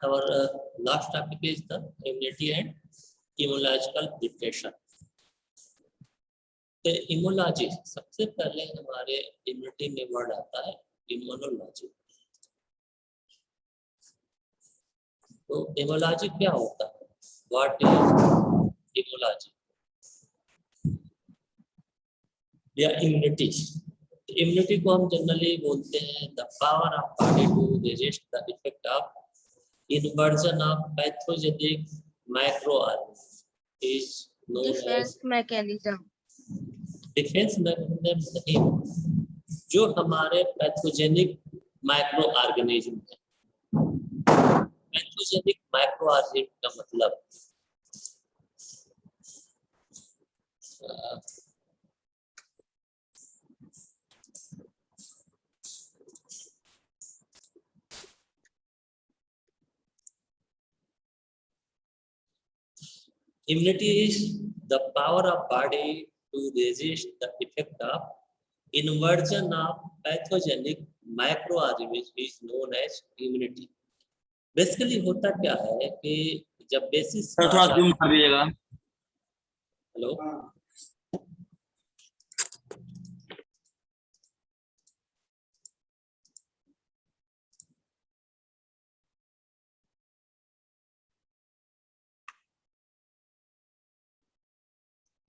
Our last topic is the immunity and immunological preparation. तो immunology सबसे पहले हमारे इम्यूनिटी में वर्ड आता है इम्यूनोलॉजी। तो इम्यूनोलॉजी क्या होता है? व्हाट इज इम्यूनोलॉजी या इम्यूनिटी? इम्यूनिटी को हम जनरली बोलते हैं the power of body to resist the effect of inversion of pathogenic microorganism is known as defence mechanism. Defence mechanism नहीं, जो हमारे पैथोजेनिक माइक्रो ऑर्गेनिज्म है। पैथोजेनिक माइक्रो ऑर्गेनिज्म का मतलब immunity is the power of body to resist the effect of inversion of pathogenic microorganisms is known as immunity. Basically होता क्या है कि जब बेसिस थोड़ा जूम कर दीजिएगा। हेलो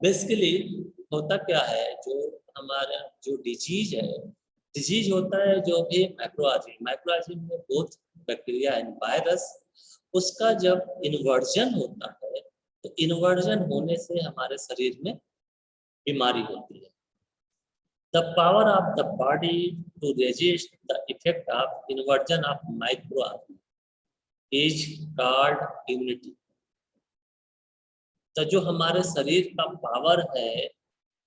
बेसिकली होता क्या है, जो हमारा जो डिजीज है, डिजीज होता है जो भी माइक्रोऑर्गेनिज्म में बोथ बैक्टीरिया एंड वायरस, उसका जब इन्वर्जन होता है तो इन्वर्जन होने से हमारे शरीर में बीमारी होती है। The power of the body to resist the effect of inversion of microorganism is called immunity. तो जो हमारे शरीर का पावर है,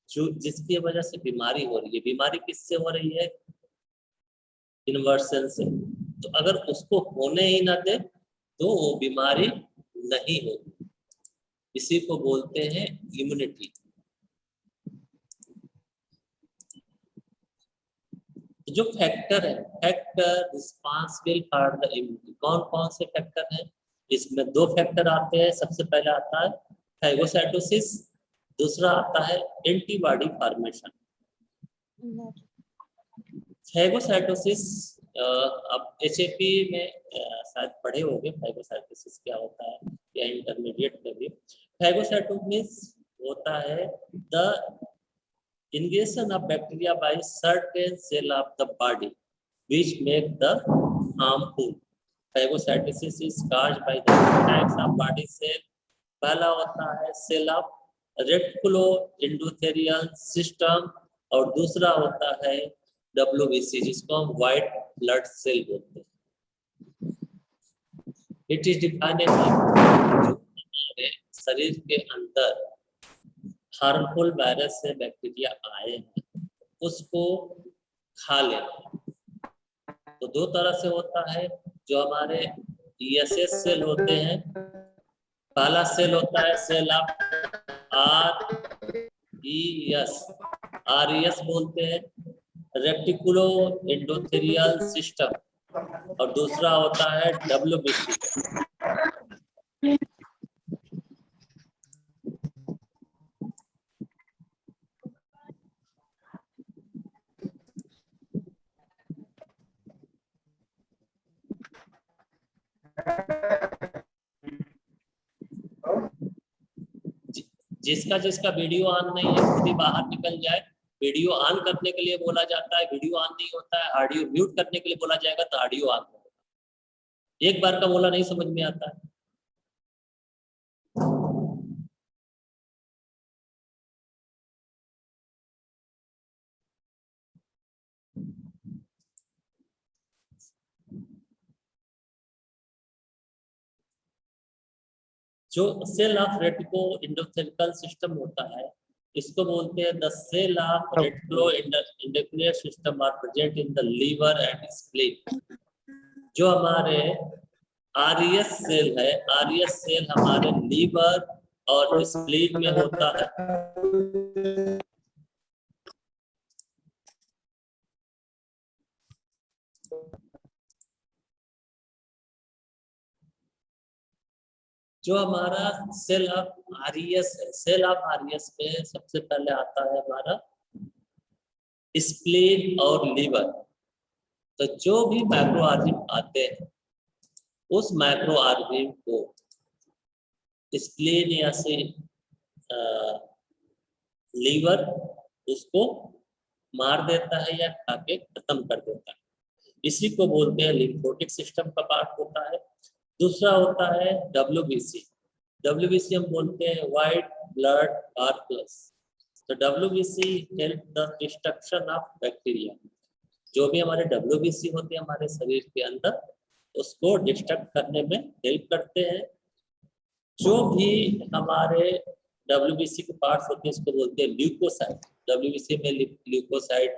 जो जिसकी वजह से बीमारी हो रही है, बीमारी किससे हो रही है? इन्वर्जन से। तो अगर उसको होने ही ना दे तो वो बीमारी नहीं होगी, इसी को बोलते हैं इम्यूनिटी। जो फैक्टर है, factor responsible for the immunity, कौन कौन से फैक्टर हैं? इसमें दो फैक्टर आते हैं। सबसे पहले आता है फैगोसाइटोसिस, दूसरा आता है एंटीबॉडी फॉर्मेशन। फैगोसाइटोसिस अब एचएपी में शायद पढ़े होंगे फैगोसाइटोसिस क्या होता है, या इंटरमीडिएट में भी। फैगोसाइटोसिस होता है the invasion of bacteria by certain cell of the body which make the harmful. Phagocytosis is caused by the types of body cell. पहला होता है cell of reticulo endothelial system और दूसरा होता है WBC, जिसको हम व्हाइट ब्लड सेल बोलते हैं। इट इज डिफाइंड एज हमारे शरीर के अंदर हार्मफुल वायरस से बैक्टीरिया आए हैं, उसको खा लेना। तो दो तरह से होता है। जो हमारे ESS सेल होते हैं, पहला सेल होता है सेल ऑफ RES बोलते हैं, रेटिकुलो एंडोथेलियल सिस्टम, और दूसरा होता है WBC। जिसका जिसका वीडियो ऑन नहीं है खुद ही बाहर निकल जाए। वीडियो ऑन करने के लिए बोला जाता है, वीडियो ऑन नहीं होता है। ऑडियो म्यूट करने के लिए बोला जाएगा तो ऑडियो ऑन होगा। एक बार का बोला नहीं समझ में आता है। जो cell of reticulo endothelial system होता है, इसको बोलते हैं the cell of reticulo endothelial system are present in the liver and spleen. जो हमारे RES सेल है, RES सेल हमारे लीवर और स्प्लीन में होता है। जो हमारा सेल ऑफ आरियस है, सेल ऑफ आरियस में सबसे पहले आता है हमारा स्प्लीन और लीवर। तो जो भी माइक्रो ऑर्गेनिज्म आते हैं उस माइक्रो ऑर्गेनिज्म को स्प्लीन या से लीवर उसको मार देता है या खा के खत्म कर देता है। इसी को बोलते हैं लिम्फोटिक सिस्टम का पार्ट होता है। दूसरा होता है WBC। WBC हम बोलते हैं व्हाइट ब्लड कॉर्पस। तो WBC help the destruction of bacteria. जो भी हमारे WBC होते हैं हमारे शरीर के अंदर उसको डिस्ट्रक्ट करने में हेल्प करते हैं। जो भी हमारे WBC के पार्ट्स होते हैं उसको बोलते हैं ल्यूकोसाइट। WBC में ल्यूकोसाइट,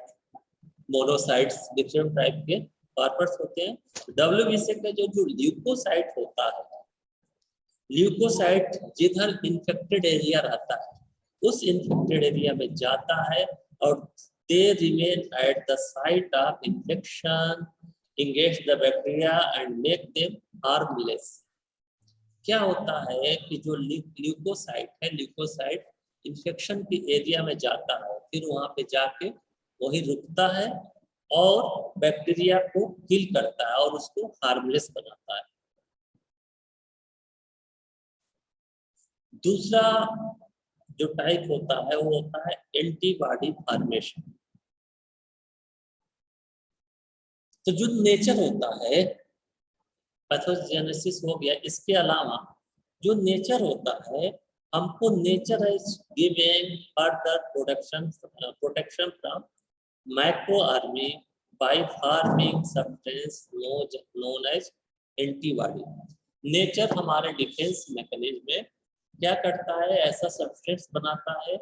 मोनोसाइट्स डिफरेंट टाइप के पार्ट्स होते हैं। WBC का जो ल्यूकोसाइट होता है, ल्यूकोसाइट जिधर इन्फेक्टेड एरिया रहता है उस इन्फेक्टेड एरिया में जाता है और they remain at the site of infection, engage the bacteria and make them harmless। क्या होता है कि जो ल्यूकोसाइट है, ल्यूकोसाइट इन्फेक्शन के एरिया में जाता है, फिर वहां पे जाके वही रुकता है और बैक्टीरिया को किल करता है और उसको हार्मलेस बनाता है। दूसरा जो टाइप होता है वो होता है एंटीबॉडी फॉर्मेशन। तो जो नेचर होता है, पैथोजेनेसिस हो गया, इसके अलावा जो नेचर होता है, हमको nature is giving further protection from micro army by forming substance known as antibody. Nature हमारे डिफेंस मैकेनिज्म में क्या करता है, ऐसा सब्सटेंस बनाता है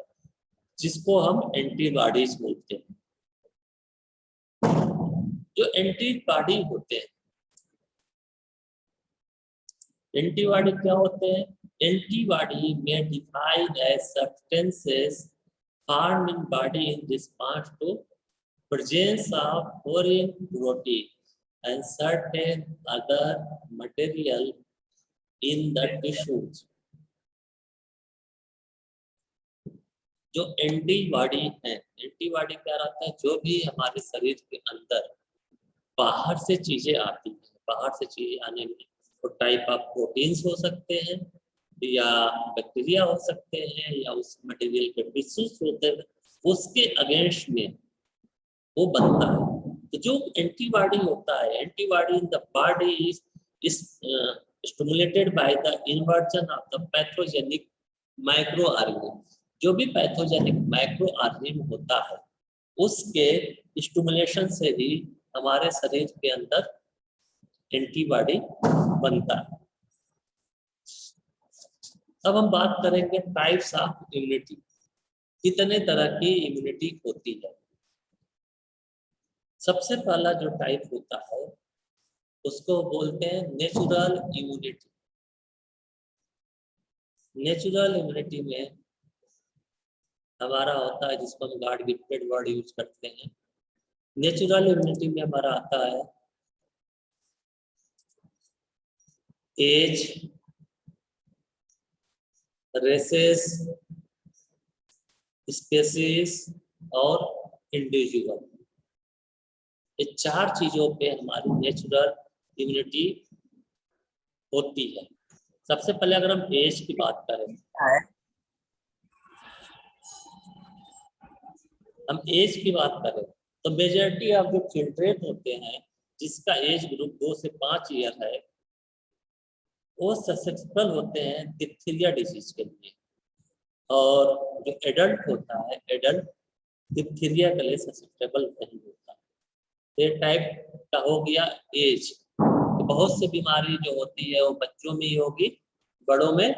जिसको हम एंटीबॉडीज बोलते हैं। जो एंटीबॉडी होते हैं, एंटीबॉडी क्या होते हैं? एंटीबॉडी में defined as substances formed in body in response to presence of foreign protein and certain other material in the tissues। जो एंटीबॉडी है, एंटीबॉडी क्या रहता है, जो भी हमारे शरीर के अंदर बाहर से चीजें आती हैं, बाहर से चीजें आने में तो टाइप ऑफ प्रोटीन्स हो सकते हैं या बैक्टीरिया हो सकते हैं या उस मटेरियल के टिश्यूज होते हैं, उसके अगेंस्ट में वो बनता है। तो जो एंटीबॉडी होता है, antibody in the body is stimulated by the inversion of the pathogenic micro organism. जो भी पैथोजेनिक माइक्रो ऑर्गेनिज्म होता है उसके स्टिमुलेशन से ही हमारे शरीर के अंदर एंटीबॉडी बनता है। अब हम बात करेंगे टाइप्स ऑफ इम्यूनिटी। कितने तरह की इम्यूनिटी होती है? सबसे पहला जो टाइप होता है उसको बोलते हैं नेचुरल इम्यूनिटी। नेचुरल इम्यूनिटी में हमारा होता है, जिसको हम गॉड गिफ्टेड वर्ड यूज करते हैं। नेचुरल इम्यूनिटी में हमारा आता है एज, रेसेस, स्पेसीज और इंडिविजुअल। ये चार चीजों पे हमारी नेचुरल इम्यूनिटी होती है। सबसे पहले अगर हम एज की बात करें, हम एज की बात करें तो मेजॉरिटी ऑफ जो चिल्ड्रेन होते हैं जिसका एज ग्रुप 2 से 5 ईयर है वो ससेप्टेबल होते हैं डिप्थीरिया डिजीज के लिए, और जो एडल्ट होता है, एडल्ट डिप्थीरिया के लिए ससेप्टेबल नहीं होता। ये टाइप का हो गया एज। तो बहुत सी बीमारी जो होती है वो बच्चों में ही होगी, बड़ों में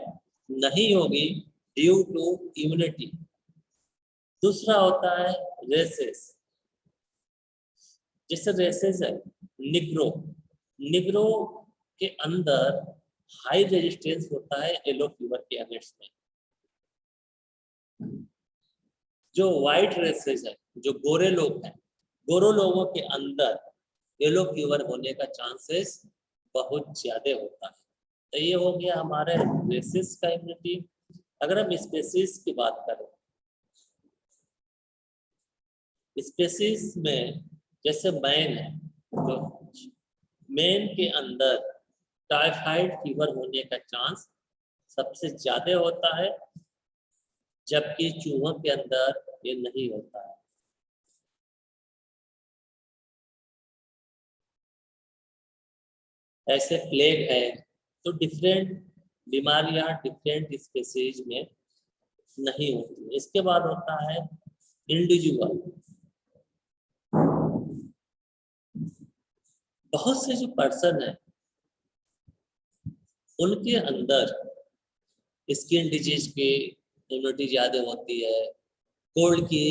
नहीं होगी ड्यू टू इम्यूनिटी। दूसरा होता है रेसेस। जैसे रेसेस है निग्रो, निग्रो के अंदर हाई रेजिस्टेंस होता है येलो फीवर के अगेंस्ट में। जो व्हाइट रेसेस है, जो गोरे लोग हैं, गोरे लोगों के अंदर येलो फीवर होने का चांसेस बहुत ज्यादा होता है। तो ये हो गया हमारे रेसिस का इम्यूनिटी। अगर हम स्पेसीज की बात करें, स्पेसीज में जैसे मैन है, तो मैन के अंदर टाइफाइड फीवर होने का चांस सबसे ज्यादा होता है, जबकि चूहों के अंदर ये नहीं होता है। ऐसे प्लेग है, तो डिफरेंट बीमारियां डिफरेंट स्पेसीज में नहीं होती। इसके बाद होता है इंडिविजुअल। बहुत से जो पर्सन है उनके अंदर स्किन डिजीज की इम्यूनिटी ज्यादा होती है, कोल्ड की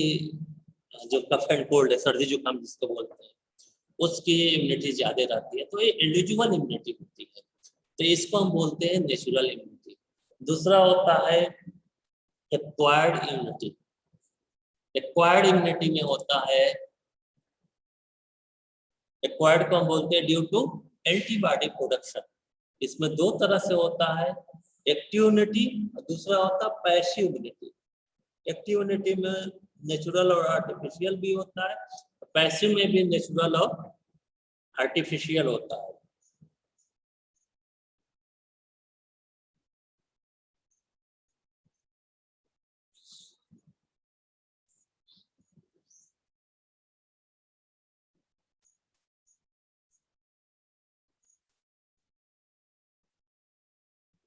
जो कफ एंड कोल्ड है, सर्दी जुकाम जिसको बोलते हैं, उसकी इम्यूनिटी ज्यादा रहती है। तो ये इंडिविजुअल इम्यूनिटी होती है, तो इसको हम बोलते हैं नेचुरल इम्यूनिटी। दूसरा होता है एक्वायर्ड इम्यूनिटी। एक्वायर्ड इम्यूनिटी में होता है, एक्वायर्ड को हम बोलते हैं ड्यू टू एंटीबॉडी प्रोडक्शन। इसमें दो तरह से होता है, एक्टिव इम्यूनिटी और दूसरा होता है पैसिव इम्यूनिटी। एक्टिव इम्यूनिटी में नेचुरल और आर्टिफिशियल भी होता है, पैसिव में भी नेचुरल और आर्टिफिशियल होता है।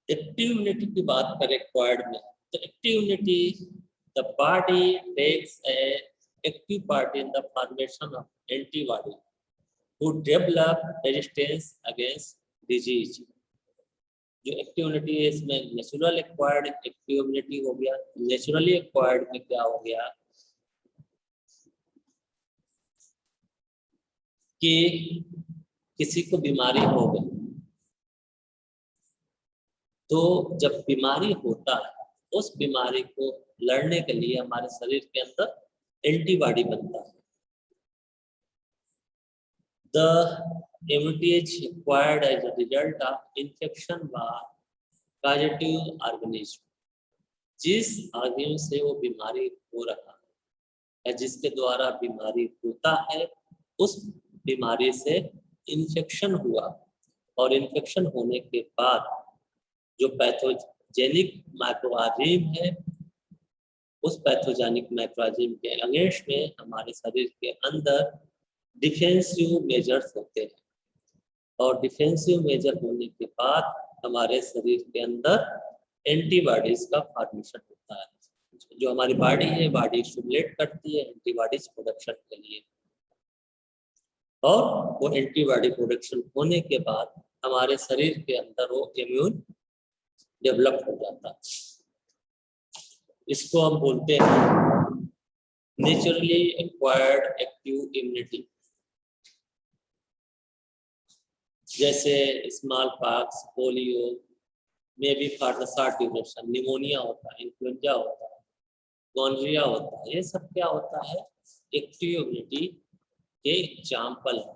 एक्टिव इम्यूनिटी की बात करें एक्वायर्ड में, तो active immunity the body takes a active part in the formation of antibody to develop resistance against disease. जो एक्टिव इम्यूनिटी है इसमें नेचुरल एक्वायर्ड एक्टिव इम्यूनिटी हो गया। नेचुरली एक्वायर्ड में क्या हो गया कि किसी को बीमारी हो गई, तो जब बीमारी होता है उस बीमारी को लड़ने के लिए हमारे शरीर के अंदर एंटीबॉडी बनता है। The immunity is acquired as a result of infection by causative organism। जिस ऑर्गेनिज्म से वो बीमारी हो रहा है या जिसके द्वारा बीमारी होता है, उस बीमारी से इन्फेक्शन हुआ, और इन्फेक्शन होने के बाद जो पैथोजेनिक माइक्रोऑर्गेनिज्म है, उस पैथोजेनिक माइक्रोऑर्गेनिज्म के अगेंस्ट में हमारे शरीर के अंदर डिफेंसिव मेजर्स होते हैं, और डिफेंसिव मेजर होने के बाद हमारे शरीर के अंदर एंटीबॉडीज का फॉर्मेशन होता है। जो हमारी बॉडी है, बॉडी स्टिमुलेट करती है एंटीबॉडीज प्रोडक्शन के लिए, और वो एंटीबॉडी प्रोडक्शन होने के बाद हमारे शरीर के अंदर वो इम्यून डेवलप हो जाता है। इसको हम बोलते हैं नेचुरली एक्वायर्ड एक्टिव इम्यूनिटी। जैसे स्मॉल पॉक्स, पोलियो में भी for the short duration, pneumonia होता है, इन्फ्लुएंजा होता है, गॉनोरिया होता है, ये सब क्या होता है एक्टिव इम्यूनिटी के एग्जाम्पल है।